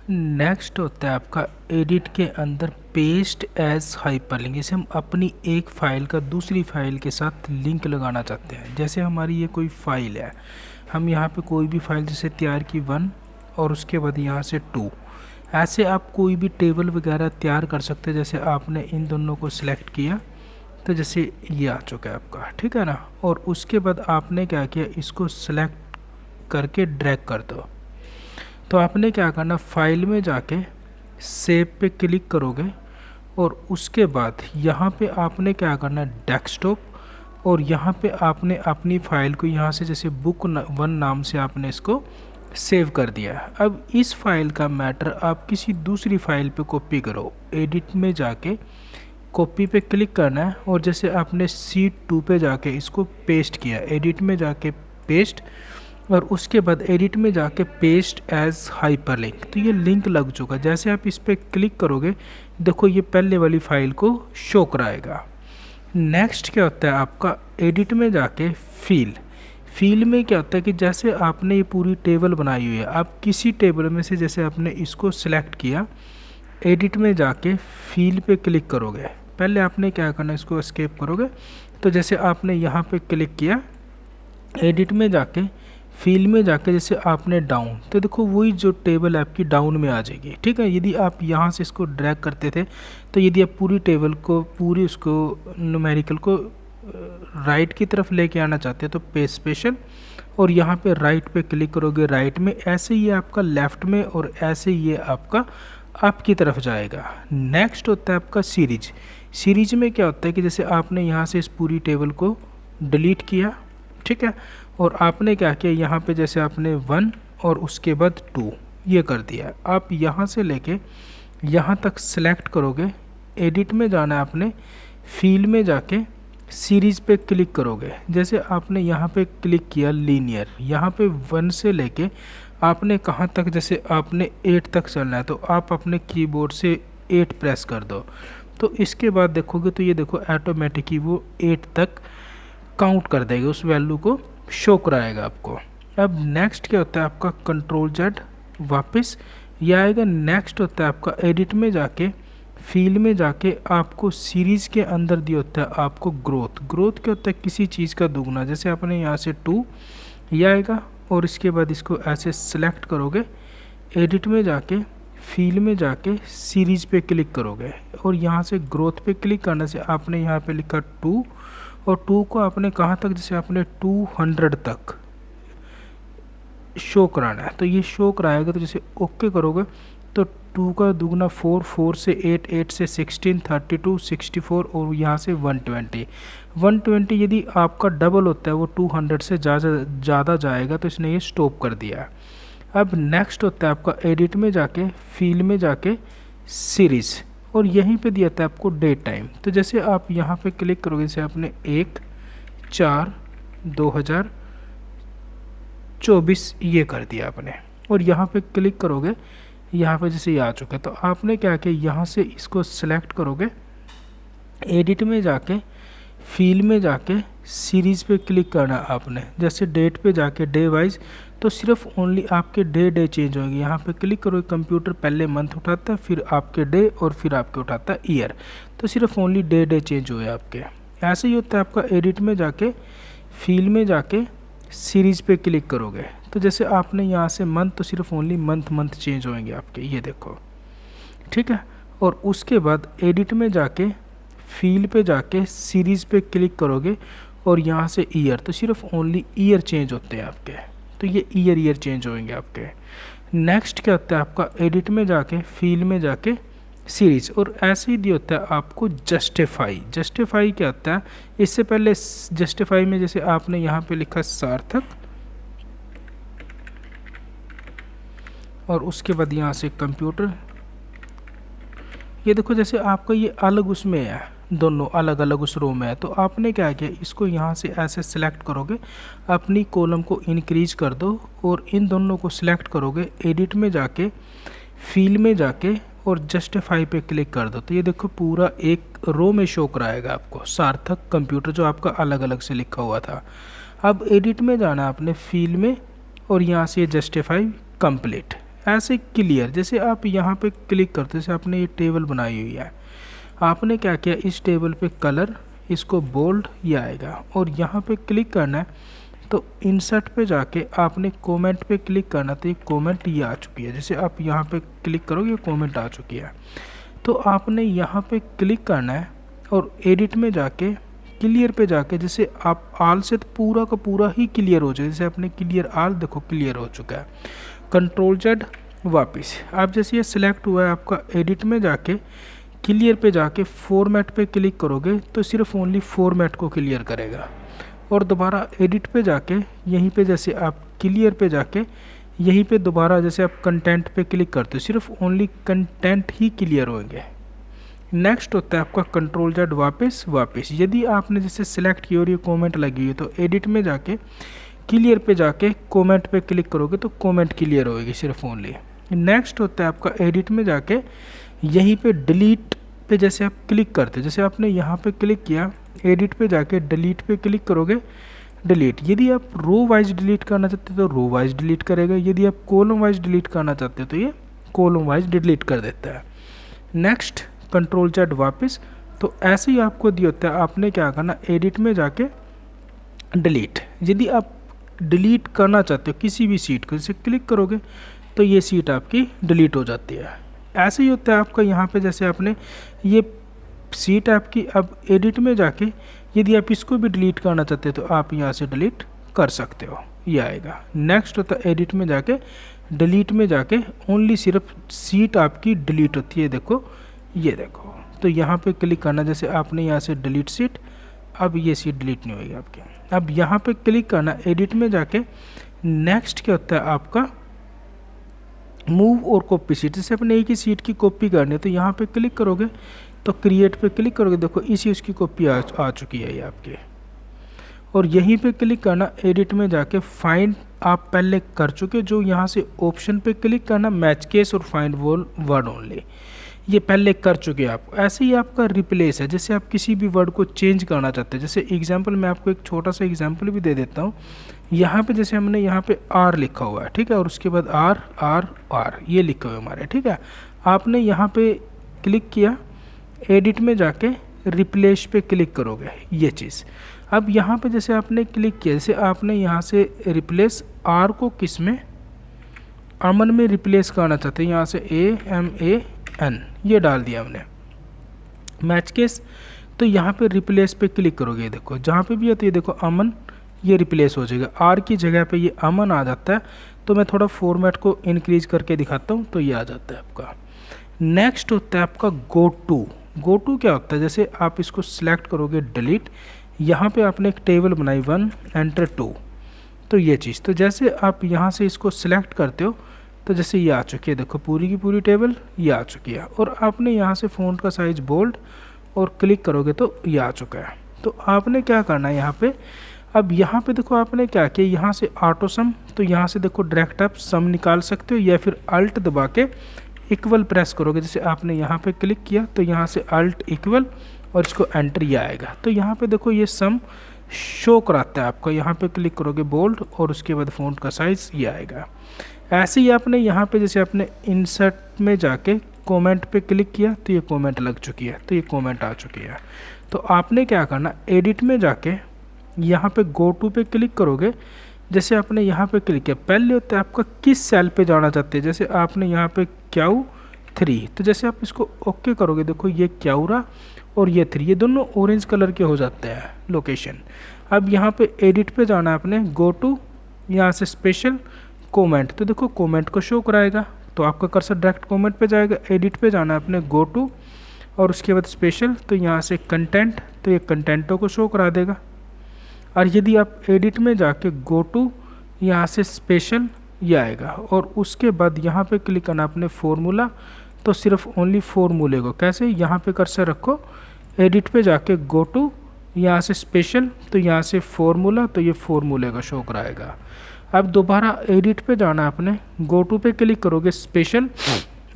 Next होता है आपका एडिट के अंदर पेस्ट एज हाइपरलिंक। जैसे हम अपनी एक फ़ाइल का दूसरी फ़ाइल के साथ लिंक लगाना चाहते हैं। जैसे हमारी ये कोई फ़ाइल है, हम यहाँ पे कोई भी फ़ाइल जैसे तैयार की 1 और उसके बाद यहाँ से 2, ऐसे आप कोई भी टेबल वगैरह तैयार कर सकते हैं। जैसे आपने इन दोनों को सिलेक्ट किया तो जैसे ये आ चुका है आपका, ठीक है ना। और उसके बाद आपने क्या किया, इसको सिलेक्ट करके ड्रैग कर दो। तो आपने क्या करना, फाइल में जाके सेव पे क्लिक करोगे और उसके बाद यहाँ पे आपने क्या करना, डेस्कटॉप, और यहाँ पे आपने अपनी फ़ाइल को यहाँ से जैसे बुक 1 नाम से आपने इसको सेव कर दिया। अब इस फाइल का मैटर आप किसी दूसरी फाइल पे कॉपी करो। एडिट में जाके कॉपी पे क्लिक करना है और जैसे आपने शीट 2 पे जाके इसको पेस्ट किया, एडिट में जाके पेस्ट, और उसके बाद एडिट में जाके पेस्ट एज हाइपरलिंक, तो ये लिंक लग चुका। जैसे आप इस पर क्लिक करोगे देखो ये पहले वाली फाइल को शो कराएगा। नेक्स्ट क्या होता है आपका, एडिट में जाके फील में क्या होता है कि जैसे आपने ये पूरी टेबल बनाई हुई है, आप किसी टेबल में से जैसे आपने इसको सिलेक्ट किया, एडिट में जाके फील पे क्लिक करोगे। पहले आपने क्या करना, इसको एस्केप करोगे, तो जैसे आपने यहाँ पे क्लिक किया, एडिट में जाके फील में जाके जैसे आपने डाउन, तो देखो वही जो टेबल आपकी डाउन में आ जाएगी, ठीक है। यदि आप यहाँ से इसको ड्रैग करते थे तो यदि आप पूरी टेबल को, पूरी उसको न्यूमेरिकल को राइट की तरफ लेके आना चाहते हैं तो पेस्ट स्पेशल, और यहाँ पे राइट पे क्लिक करोगे राइट में, ऐसे ये आपका लेफ़्ट में, और ऐसे ये आपका आपकी तरफ जाएगा। नेक्स्ट होता है आपका सीरीज में क्या होता है कि जैसे आपने यहाँ से इस पूरी टेबल को डिलीट किया, ठीक है, और आपने क्या किया, यहाँ पे जैसे आपने 1 और उसके बाद 2 ये कर दिया। आप यहाँ से लेके यहाँ तक सेलेक्ट करोगे, एडिट में जाना है आपने, फील में जाके सीरीज़ पे क्लिक करोगे। जैसे आपने यहाँ पे क्लिक किया लीनियर, यहाँ पे 1 से लेके आपने कहाँ तक, जैसे आपने 8 तक चलना है तो आप अपने कीबोर्ड से 8 प्रेस कर दो। तो इसके बाद देखोगे तो ये देखो ऑटोमेटिक ही वो 8 तक काउंट कर देगा, उस वैल्यू को शो कराएगा आपको। अब नेक्स्ट क्या होता है आपका, कंट्रोल जेड वापस ये आएगा। नेक्स्ट होता है आपका एडिट में जाके फील में जाके आपको सीरीज़ के अंदर दिया होता है आपको ग्रोथ क्या होता है, किसी चीज़ का दुगना। जैसे आपने यहाँ से 2 ये आएगा और इसके बाद इसको ऐसे सेलेक्ट करोगे, एडिट में जाके फील में जाके सीरीज़ पे क्लिक करोगे और यहाँ से ग्रोथ पे क्लिक करने से आपने यहाँ पे लिखा 2, और 2 को आपने कहाँ तक, जैसे आपने 200 तक शो कराना है तो ये शो कराएगा। तो जैसे ओके करोगे तो 2 का दुगना 4, 4 से 8, 8 से 16, 32, 64 और यहाँ से 120 यदि आपका डबल होता है वो 200 से ज़्यादा जाएगा तो इसने ये स्टॉप कर दिया। अब नेक्स्ट होता है आपका एडिट में जाके फील में जाके सीरीज़, और यहीं पे दिया था आपको डेट टाइम। तो जैसे आप यहाँ पे क्लिक करोगे, जैसे आपने 1/4/2024 ये कर दिया आपने, और यहाँ पे क्लिक करोगे, यहाँ पे जैसे ये आ चुका है तो आपने क्या किया, यहाँ से इसको सिलेक्ट करोगे, एडिट में जाके फील में जाके सीरीज़ पे क्लिक करना आपने। जैसे डेट पे जाके डे वाइज, तो सिर्फ ओनली आपके डे चेंज होंगे। यहाँ पे क्लिक करो, कंप्यूटर पहले मंथ उठाता है, फिर आपके डे, और फिर आपके उठाता है ईयर, तो सिर्फ ओनली डे चेंज हुए आपके। ऐसे ही होता है आपका एडिट में जाके फील में जाके सीरीज़ पे क्लिक करोगे तो जैसे आपने यहाँ से मंथ, तो सिर्फ ओनली मंथ चेंज होंगे आपके, ये देखो, ठीक है। और उसके बाद एडिट में जाके फील पे जाके सीरीज़ पे क्लिक करोगे और यहाँ से ईयर, तो सिर्फ ओनली ईयर चेंज होते हैं आपके, तो ये ईयर चेंज होंगे आपके। नेक्स्ट क्या होता है आपका, एडिट में जाके फील में जाके सीरीज़, और ऐसे ही दिया होता है आपको जस्टिफाई क्या होता है, इससे पहले जस्टिफाई में जैसे आपने यहाँ पे लिखा सार्थक, और उसके बाद यहाँ से कंप्यूटर, ये देखो जैसे आपका ये अलग उसमें है, दोनों अलग अलग उस रो में है, तो आपने क्या किया, इसको यहाँ से ऐसे सिलेक्ट करोगे, अपनी कॉलम को इंक्रीज कर दो और इन दोनों को सिलेक्ट करोगे, एडिट में जाके फील में जाके और जस्टिफाई पे क्लिक कर दो, तो ये देखो पूरा एक रो में शो कराएगा आपको सार्थक कंप्यूटर, जो आपका अलग अलग से लिखा हुआ था। अब एडिट में जाना आपने फील में, और यहाँ से जस्टिफाई कंप्लीट, ऐसे क्लियर, जैसे आप यहाँ पे क्लिक करते, जैसे आपने ये टेबल बनाई हुई है, आपने क्या किया, इस टेबल पे कलर, इसको बोल्ड, ये आएगा, और यहाँ पे क्लिक करना है तो इंसर्ट पे जाके आपने कमेंट पे क्लिक करना, तो ये कमेंट ये आ चुकी है। जैसे आप यहाँ पे क्लिक करोगे कमेंट आ चुकी है। तो आपने यहाँ पे क्लिक करना है और एडिट में जाके क्लियर पे जाके, जैसे आप आल से तो पूरा का पूरा ही क्लियर हो जाए, जैसे आपने क्लियर आल, देखो क्लियर हो चुका है। कंट्रोल जेड वापस, आप जैसे ये सिलेक्ट हुआ है आपका, एडिट में जाके क्लियर पे जाके फॉर्मेट पे क्लिक करोगे तो सिर्फ ओनली फॉर्मेट को क्लियर करेगा। और दोबारा एडिट पे जाके यहीं पे जैसे आप क्लियर पे जाके यहीं पे दोबारा जैसे आप कंटेंट पे क्लिक करते हो, सिर्फ ओनली कंटेंट ही क्लियर होंगे। नेक्स्ट होता है आपका कंट्रोल जेड वापस। यदि आपने जैसे सिलेक्ट की और ये कमेंट लगी हुई है तो एडिट में जाके क्लियर पे जाके कमेंट पे क्लिक करोगे तो कमेंट क्लियर होगी सिर्फ ओनली। नेक्स्ट होता है आपका एडिट में जाके यहीं पे डिलीट पे जैसे आप क्लिक करते, जैसे आपने यहाँ पे क्लिक किया, एडिट पे जाके डिलीट पे क्लिक करोगे, डिलीट। यदि आप रो वाइज डिलीट करना चाहते हो तो रो वाइज डिलीट करेगा, यदि आप कॉलम वाइज डिलीट करना चाहते हो तो ये कॉलम वाइज डिलीट कर देता है। नेक्स्ट कंट्रोल जेड वापस। तो ऐसे ही आपको दिया होता है, आपने क्या करना, एडिट में जाके डिलीट। यदि आप डिलीट करना चाहते हो किसी भी सीट को, जैसे क्लिक करोगे तो ये सीट आपकी डिलीट हो जाती है। ऐसे ही होता है आपका यहाँ पे, जैसे आपने ये सीट आपकी, अब एडिट में जाके यदि आप इसको भी डिलीट करना चाहते हो तो आप यहाँ से डिलीट कर सकते हो, ये आएगा। नेक्स्ट होता है एडिट में जाके डिलीट में जाके ओनली सिर्फ सीट आपकी डिलीट होती है, देखो ये देखो। तो यहाँ पे क्लिक करना, जैसे आपने यहाँ से डिलीट सीट, अब ये सीट डिलीट नहीं होगी आपकी। अब यहाँ पे क्लिक करना एडिट में जाके, नेक्स्ट क्या होता है आपका मूव और कॉपी सीट। जैसे अपने एक ही सीट की कॉपी करनी है तो यहाँ पे क्लिक करोगे तो क्रिएट पे क्लिक करोगे, देखो इसी उसकी कॉपी आ चुकी है ये आपके। और यहीं पे क्लिक करना एडिट में जाके फाइंड, आप पहले कर चुके, जो यहाँ से ऑप्शन पे क्लिक करना मैच केस और फाइंड वर्ड ओनली, ये पहले कर चुके आप। ऐसे ही आपका रिप्लेस है, जैसे आप किसी भी वर्ड को चेंज करना चाहते हैं। जैसे एग्जांपल मैं आपको एक छोटा सा एग्जांपल भी दे देता हूँ। यहाँ पे जैसे हमने यहाँ पे आर लिखा हुआ है, ठीक है, और उसके बाद आर आर आर ये लिखे हुए हमारे, ठीक है। आपने यहाँ पे क्लिक किया, एडिट में जाके रिप्लेस पे क्लिक करोगे ये चीज़। अब यहाँ पे जैसे आपने क्लिक किया, जैसे आपने यहाँ से रिप्लेस आर को किस में, अमन में रिप्लेस करना चाहते हैं, यहाँ से AMAN ये डाल दिया हमने, मैच केस। तो यहाँ पे रिप्लेस पे क्लिक करोगे, देखो जहाँ पे भी है तो ये देखो अमन, ये रिप्लेस हो जाएगा, आर की जगह पे ये अमन आ जाता है। तो मैं थोड़ा फॉर्मेट को इंक्रीज करके दिखाता हूँ तो ये आ जाता है आपका। नेक्स्ट होता है आपका गो टू क्या होता है, जैसे आप इसको सिलेक्ट करोगे डिलीट, यहाँ पे आपने एक टेबल बनाई 1 एंटर 2, तो ये चीज़, तो जैसे आप यहाँ से इसको सिलेक्ट करते हो तो जैसे ये आ चुकी है, देखो पूरी की पूरी टेबल ये आ चुकी है। और आपने यहाँ से फ़ॉन्ट का साइज बोल्ड और क्लिक करोगे तो ये आ चुका है। तो आपने क्या करना है यहाँ पे, अब यहाँ पे देखो आपने क्या किया, यहाँ से ऑटो सम, तो यहाँ से देखो डायरेक्ट आप सम निकाल सकते हो या फिर अल्ट दबा के इक्वल प्रेस करोगे। जैसे आपने यहाँ पे क्लिक किया तो यहाँ से अल्ट इक्वल और इसको एंटर ये आएगा। तो यहाँ पे देखो ये सम शो कराता है आपको, यहाँ पे क्लिक करोगे बोल्ड और उसके बाद फ़ॉन्ट का साइज़ ये आएगा। ऐसे ही आपने यहाँ पे जैसे आपने इंसर्ट में जाके कमेंट पे क्लिक किया तो ये कमेंट लग चुकी है, तो ये कमेंट आ चुकी है। तो आपने क्या करना, एडिट में जाके यहाँ पे गो टू पे क्लिक करोगे। जैसे आपने यहाँ पे क्लिक किया, पहले होता है आपका किस सेल पे जाना चाहते हैं, जैसे आपने यहाँ पे क्यू 3, तो जैसे आप इसको ओके करोगे, देखो ये क्यू रहा और ये 3, ये दोनों ऑरेंज कलर के हो जाते हैं लोकेशन। अब यहाँ पे एडिट पे जाना है आपने, गो टू, यहाँ से स्पेशल कमेंट, तो देखो कमेंट को शो कराएगा, तो आपका कर्सर डायरेक्ट कमेंट पे जाएगा। एडिट पे जाना है आपने, गो टू और उसके बाद स्पेशल, तो यहाँ से कंटेंट, तो ये कंटेंटों को शो करा देगा। और यदि आप एडिट में जाके गो टू, यहाँ से स्पेशल ये आएगा और उसके बाद यहाँ पे क्लिक करना आपने फॉर्मूला, तो सिर्फ ओनली फॉर्मूले को, कैसे, यहाँ पे कर्सर रखो, एडिट पे जाके गो टू, यहाँ से स्पेशल, तो यहाँ से फॉर्मूला, तो ये फॉर्मूले का शो कराएगा। अब दोबारा एडिट पे जाना आपने, गो टू पे क्लिक करोगे, स्पेशल,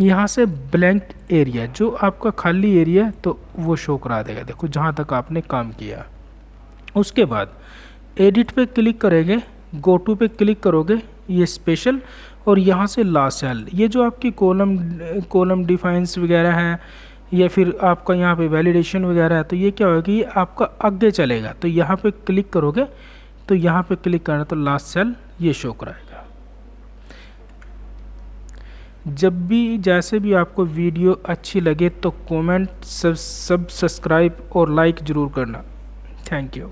यहाँ से ब्लैंक एरिया, जो आपका खाली एरिया है तो वो शो करा देगा, देखो जहाँ तक आपने काम किया। उसके बाद एडिट पे क्लिक करेंगे, गो टू पे क्लिक करोगे, ये स्पेशल, और यहाँ से लास्ट सेल, ये जो आपकी कॉलम डिफाइंस वगैरह है या फिर आपका यहाँ पे वैलिडेशन वगैरह है, तो ये क्या होगा कि ये आपका आगे चलेगा। तो यहाँ पे क्लिक करोगे तो यहाँ पे क्लिक करना तो लास्ट सेल ये शो कराएगा। जब भी जैसे भी आपको वीडियो अच्छी लगे तो कमेंट, सब्सक्राइब और लाइक ज़रूर करना। Thank you.